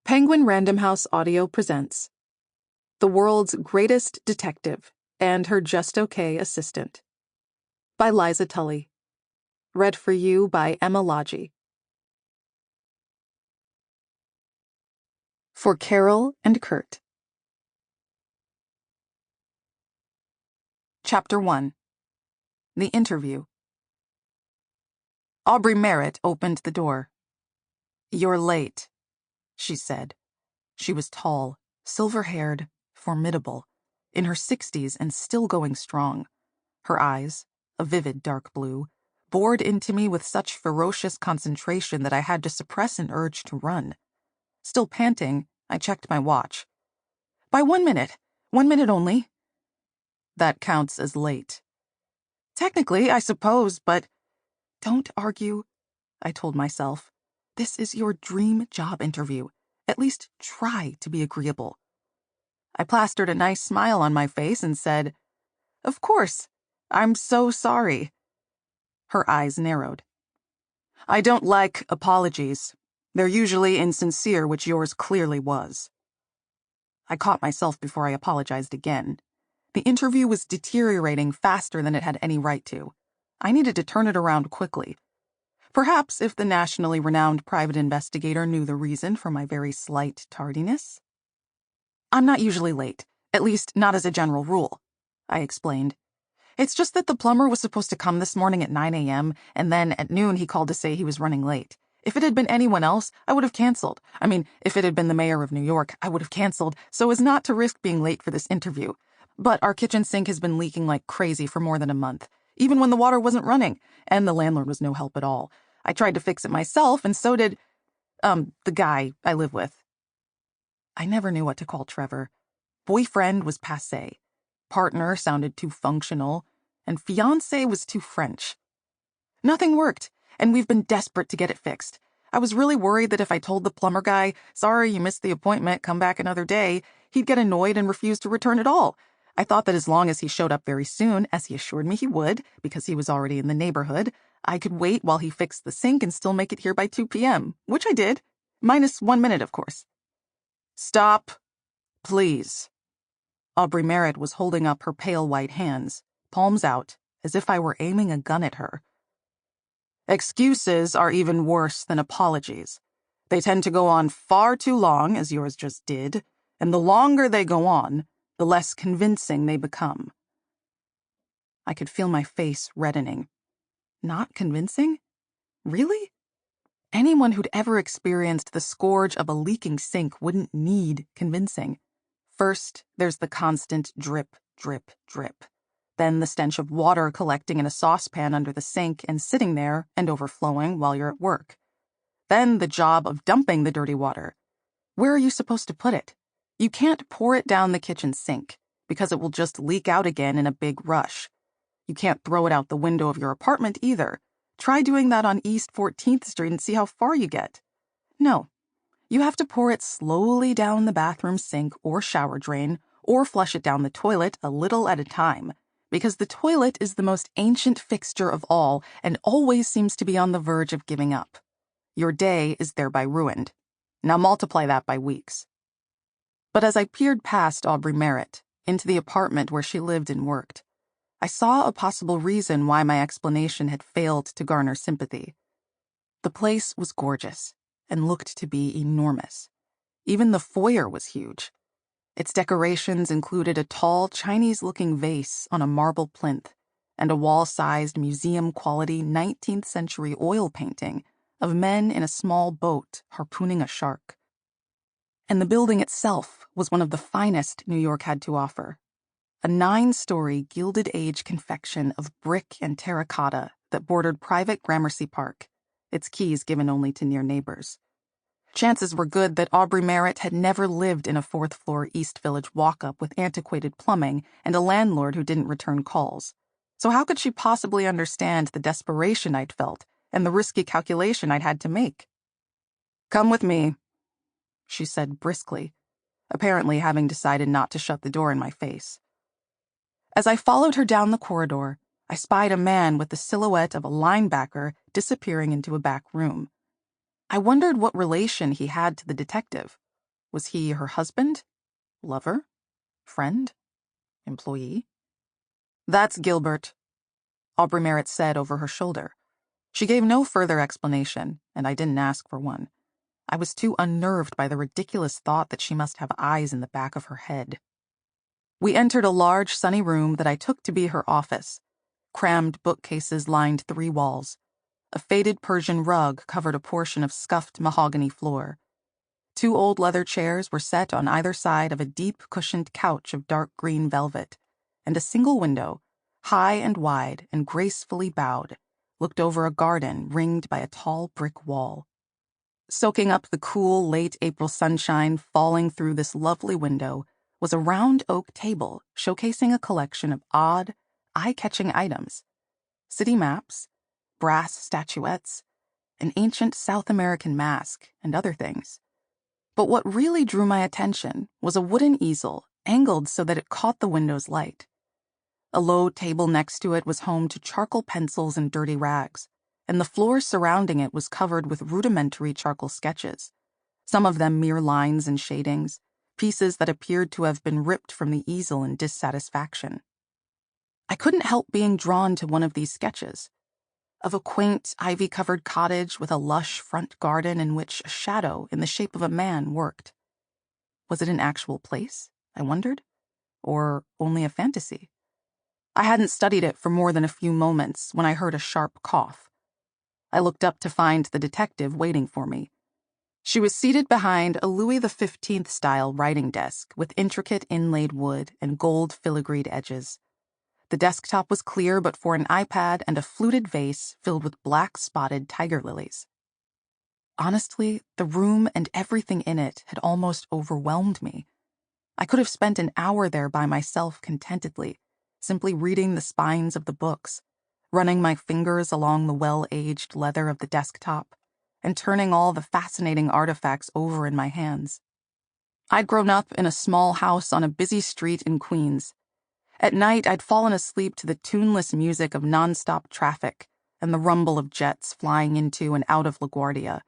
Penguin Random House Audio presents The World's Greatest Detective and Her Just Okay Assistant by Liza Tully. Read for you by Emma Ladji. For Carol and Kurt. Chapter 1. The Interview. Aubrey Merritt opened the door. "You're late," she said. She was tall, silver-haired, formidable, in her 60s and still going strong. Her eyes, a vivid dark blue, bored into me with such ferocious concentration that I had to suppress an urge to run. Still panting, I checked my watch. "By 1 minute. 1 minute only." "That counts as late." "Technically, I suppose, but—" "Don't argue," I told myself. "This is your dream job interview. At least try to be agreeable." I plastered a nice smile on my face and said, "Of course. I'm so sorry." Her eyes narrowed. "I don't like apologies. They're usually insincere, which yours clearly was." I caught myself before I apologized again. The interview was deteriorating faster than it had any right to. I needed to turn it around quickly. Perhaps if the nationally renowned private investigator knew the reason for my very slight tardiness. "I'm not usually late, at least not as a general rule," I explained. "It's just that the plumber was supposed to come this morning at 9 a.m., and then at noon he called to say he was running late. If it had been anyone else, I would have canceled. I mean, if it had been the mayor of New York, I would have canceled, so as not to risk being late for this interview. But our kitchen sink has been leaking like crazy for more than a month, even when the water wasn't running, and the landlord was no help at all. I tried to fix it myself, and so did, the guy I live with." I never knew what to call Trevor. Boyfriend was passé. Partner sounded too functional, and fiancé was too French. "Nothing worked, and we've been desperate to get it fixed. I was really worried that if I told the plumber guy, 'Sorry, you missed the appointment, come back another day,' he'd get annoyed and refuse to return at all. I thought that as long as he showed up very soon, as he assured me he would, because he was already in the neighborhood, I could wait while he fixed the sink and still make it here by 2 p.m., which I did. Minus 1 minute, of course." "Stop, please." Aubrey Merritt was holding up her pale white hands, palms out, as if I were aiming a gun at her. "Excuses are even worse than apologies. They tend to go on far too long, as yours just did, and the longer they go on, the less convincing they become." I could feel my face reddening. Not convincing? Really? Anyone who'd ever experienced the scourge of a leaking sink wouldn't need convincing. First, there's the constant drip, drip, drip. Then the stench of water collecting in a saucepan under the sink and sitting there and overflowing while you're at work. Then the job of dumping the dirty water. Where are you supposed to put it? You can't pour it down the kitchen sink, because it will just leak out again in a big rush. You can't throw it out the window of your apartment either. Try doing that on East 14th Street and see how far you get. No. You have to pour it slowly down the bathroom sink or shower drain, or flush it down the toilet a little at a time, because the toilet is the most ancient fixture of all and always seems to be on the verge of giving up. Your day is thereby ruined. Now multiply that by weeks. But as I peered past Aubrey Merritt, into the apartment where she lived and worked, I saw a possible reason why my explanation had failed to garner sympathy. The place was gorgeous and looked to be enormous. Even the foyer was huge. Its decorations included a tall, Chinese-looking vase on a marble plinth and a wall-sized, museum-quality 19th century oil painting of men in a small boat harpooning a shark. And the building itself was one of the finest New York had to offer. A 9-story Gilded Age confection of brick and terracotta that bordered private Gramercy Park, its keys given only to near neighbors. Chances were good that Aubrey Merritt had never lived in a 4th-floor East Village walk-up with antiquated plumbing and a landlord who didn't return calls. So how could she possibly understand the desperation I'd felt and the risky calculation I'd had to make? "Come with me," she said briskly, apparently having decided not to shut the door in my face. As I followed her down the corridor, I spied a man with the silhouette of a linebacker disappearing into a back room. I wondered what relation he had to the detective, Was he her husband? Lover? Friend? Employee? That's Gilbert, Aubrey Merritt said over her shoulder. She gave no further explanation, and I didn't ask for one. I was too unnerved by the ridiculous thought that she must have eyes in the back of her head. We entered a large, sunny room that I took to be her office. Crammed bookcases lined 3 walls. A faded Persian rug covered a portion of scuffed mahogany floor. 2 old leather chairs were set on either side of a deep, cushioned couch of dark green velvet, and a single window, high and wide and gracefully bowed, looked over a garden ringed by a tall brick wall. Soaking up the cool, late April sunshine falling through this lovely window was a round oak table showcasing a collection of odd, eye-catching items: city maps, brass statuettes, an ancient South American mask, and other things. But what really drew my attention was a wooden easel angled so that it caught the window's light. A low table next to it was home to charcoal pencils and dirty rags, and the floor surrounding it was covered with rudimentary charcoal sketches, some of them mere lines and shadings, pieces that appeared to have been ripped from the easel in dissatisfaction. I couldn't help being drawn to one of these sketches, of a quaint, ivy-covered cottage with a lush front garden in which a shadow in the shape of a man worked. Was it an actual place, I wondered, or only a fantasy? I hadn't studied it for more than a few moments when I heard a sharp cough. I looked up to find the detective waiting for me. She was seated behind a Louis XV-style writing desk with intricate inlaid wood and gold filigreed edges. The desktop was clear but for an iPad and a fluted vase filled with black spotted tiger lilies. Honestly, the room and everything in it had almost overwhelmed me. I could have spent an hour there by myself contentedly, simply reading the spines of the books, running my fingers along the well-aged leather of the desktop, and turning all the fascinating artifacts over in my hands. I'd grown up in a small house on a busy street in Queens. At night, I'd fallen asleep to the tuneless music of nonstop traffic and the rumble of jets flying into and out of LaGuardia.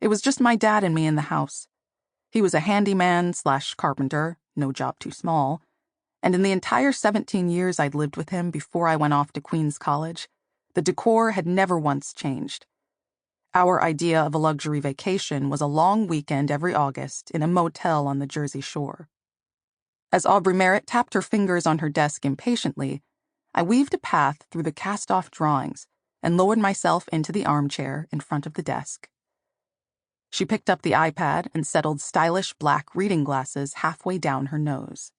It was just my dad and me in the house. He was a handyman/carpenter, no job too small, and in the entire 17 years I'd lived with him before I went off to Queens College, the decor had never once changed. Our idea of a luxury vacation was a long weekend every August in a motel on the Jersey Shore. As Aubrey Merritt tapped her fingers on her desk impatiently, I weaved a path through the cast-off drawings and lowered myself into the armchair in front of the desk. She picked up the iPad and settled stylish black reading glasses halfway down her nose.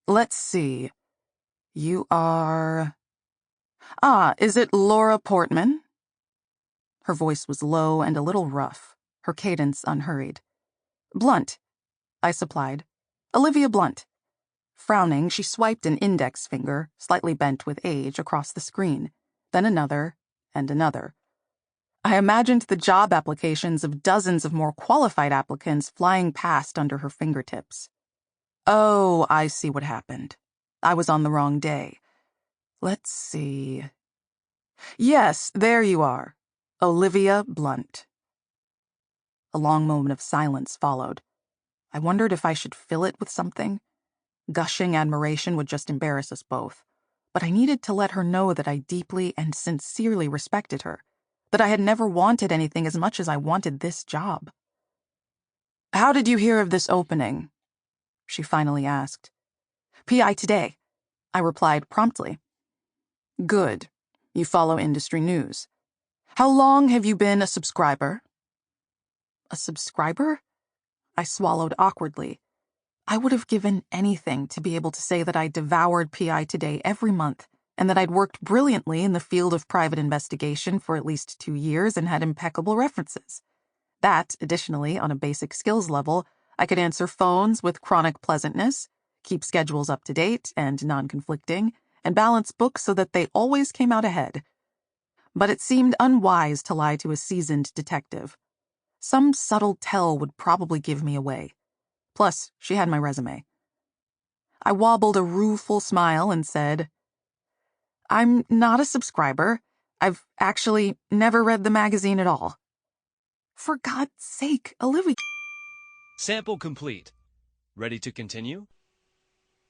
Let's see. You are... is it Laura Portman? Her voice was low and a little rough, her cadence unhurried. Blunt, I supplied. Olivia Blunt. Frowning, she swiped an index finger, slightly bent with age, across the screen, then another and another. I imagined the job applications of dozens of more qualified applicants flying past under her fingertips. Oh, I see what happened. I was on the wrong day. Let's see. Yes, there you are. Olivia Blunt. A long moment of silence followed. I wondered if I should fill it with something. Gushing admiration would just embarrass us both, but I needed to let her know that I deeply and sincerely respected her, that I had never wanted anything as much as I wanted this job. How did you hear of this opening? She finally asked. PI Today, I replied promptly. Good. You follow industry news. How long have you been a subscriber? A subscriber? I swallowed awkwardly. I would have given anything to be able to say that I devoured PI Today every month, and that I'd worked brilliantly in the field of private investigation for at least 2 years and had impeccable references. That, additionally, on a basic skills level, I could answer phones with chronic pleasantness, keep schedules up to date and non-conflicting, and balance books so that they always came out ahead. But it seemed unwise to lie to a seasoned detective. Some subtle tell would probably give me away. Plus, she had my resume. I wobbled a rueful smile and said, I'm not a subscriber. I've actually never read the magazine at all. For God's sake, Olivia... Sample complete. Ready to continue?